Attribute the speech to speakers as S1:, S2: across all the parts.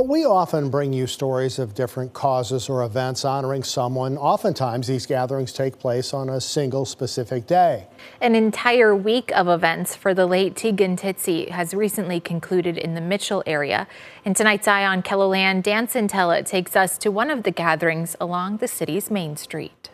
S1: Well, we often bring you stories of different causes or events honoring someone. Oftentimes, these gatherings take place on a single specific day.
S2: An entire week of events for the late Tegan Titsey has recently concluded in the Mitchell area. In tonight's Eye on KELOLAND, Dan Santella takes us to one of the gatherings along the city's Main Street.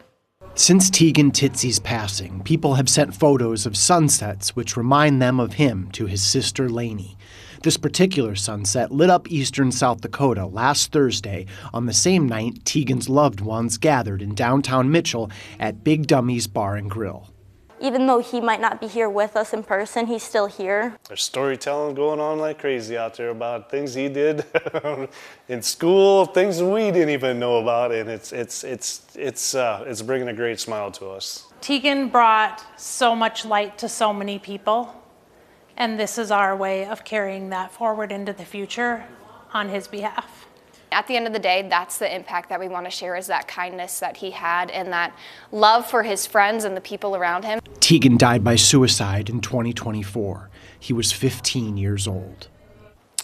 S3: Since Tegan Titsey's passing, people have sent photos of sunsets which remind them of him to his sister Lainey. This particular sunset lit up eastern South Dakota last Thursday on the same night Tegan's loved ones gathered in downtown Mitchell at Big Dummy's Bar and Grill.
S4: Even though he might not be here with us in person, he's still here.
S5: There's storytelling going on like crazy out there about things he did in school, things we didn't even know about, and it's bringing a great smile to us.
S6: Tegan brought so much light to so many people, and this is our way of carrying that forward into the future on his behalf.
S7: At the end of the day, that's the impact that we want to share, is that kindness that he had and that love for his friends and the people around him.
S3: Tegan died by suicide in 2024. He was 15 years old.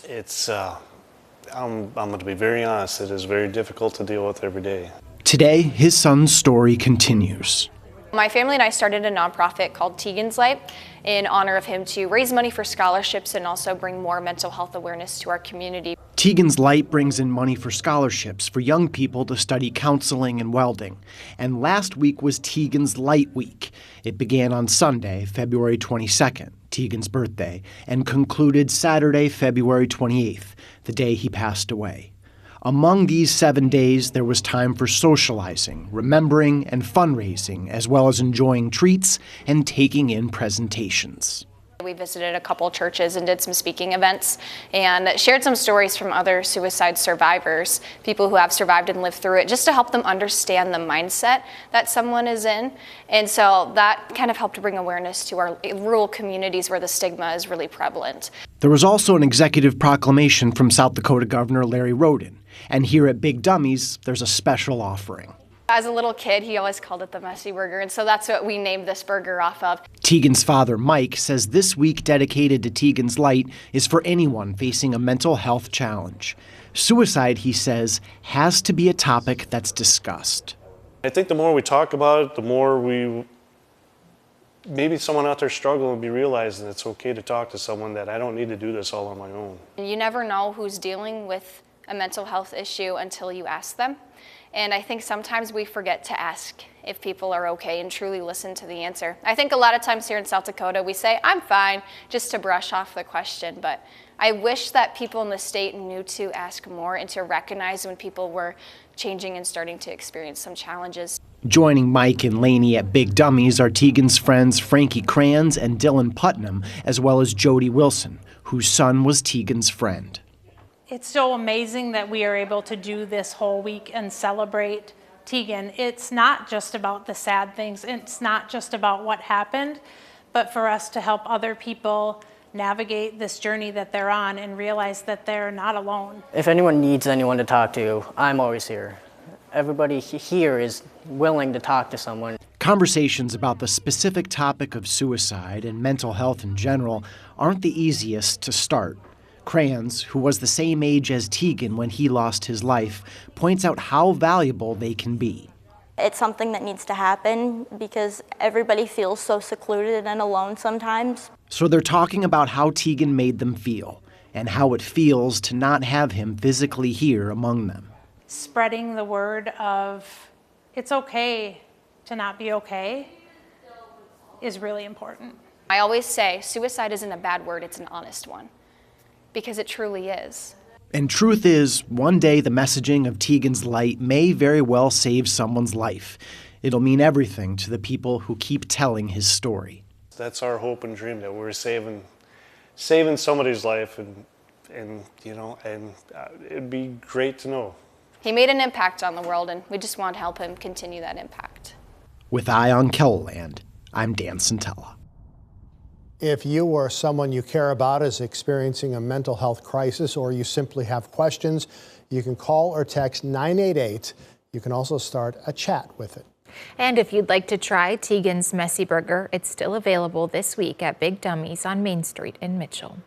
S5: I'm going to be very honest, it is very difficult to deal with every day.
S3: Today, his son's story continues.
S7: My family and I started a nonprofit called Tegan's Light in honor of him to raise money for scholarships and also bring more mental health awareness to our community.
S3: Tegan's Light brings in money for scholarships for young people to study counseling and welding. And last week was Tegan's Light Week. It began on Sunday, February 22nd, Tegan's birthday, and concluded Saturday, February 28th, the day he passed away. Among these 7 days, there was time for socializing, remembering, and fundraising, as well as enjoying treats and taking in presentations.
S7: We visited a couple churches and did some speaking events and shared some stories from other suicide survivors, people who have survived and lived through it, just to help them understand the mindset that someone is in. And so that kind of helped to bring awareness to our rural communities where the stigma is really prevalent.
S3: There was also an executive proclamation from South Dakota Governor Larry Roden. And here at Big Dummy's, there's a special offering.
S7: As a little kid, he always called it the Messy Burger, and so that's what we named this burger off of.
S3: Tegan's father, Mike, says this week dedicated to Tegan's Light is for anyone facing a mental health challenge. Suicide, he says, has to be a topic that's discussed.
S5: I think the more we talk about it, the more maybe someone out there struggling will be realizing it's okay to talk to someone, that I don't need to do this all on my own.
S7: You never know who's dealing with a mental health issue until you ask them. And I think sometimes we forget to ask if people are okay and truly listen to the answer. I think a lot of times here in South Dakota we say, I'm fine, just to brush off the question. But I wish that people in the state knew to ask more and to recognize when people were changing and starting to experience some challenges.
S3: Joining Mike and Lainey at Big Dummy's are Tegan's friends Frankie Kranz and Dylan Putnam, as well as Jody Wilson, whose son was Tegan's friend.
S6: It's so amazing that we are able to do this whole week and celebrate Tegan. It's not just about the sad things, it's not just about what happened, but for us to help other people navigate this journey that they're on and realize that they're not alone.
S8: If anyone needs anyone to talk to, I'm always here. Everybody here is willing to talk to someone.
S3: Conversations about the specific topic of suicide and mental health in general aren't the easiest to start. Kranz, who was the same age as Tegan when he lost his life, points out how valuable they can be.
S4: It's something that needs to happen because everybody feels so secluded and alone sometimes.
S3: So they're talking about how Tegan made them feel and how it feels to not have him physically here among them.
S6: Spreading the word of it's okay to not be okay is really important.
S7: I always say suicide isn't a bad word, it's an honest one. Because it truly is.
S3: And truth is, one day the messaging of Tegan's Light may very well save someone's life. It'll mean everything to the people who keep telling his story.
S5: That's our hope and dream, that we're saving somebody's life, and it'd be great to know.
S7: He made an impact on the world, and we just want to help him continue that impact.
S3: With Eye on KELOLAND, I'm Dan Santella.
S1: If you or someone you care about is experiencing a mental health crisis, or you simply have questions, you can call or text 988. You can also start a chat with it.
S2: And if you'd like to try Tegan's Messy Burger, it's still available this week at Big Dummy's on Main Street in Mitchell.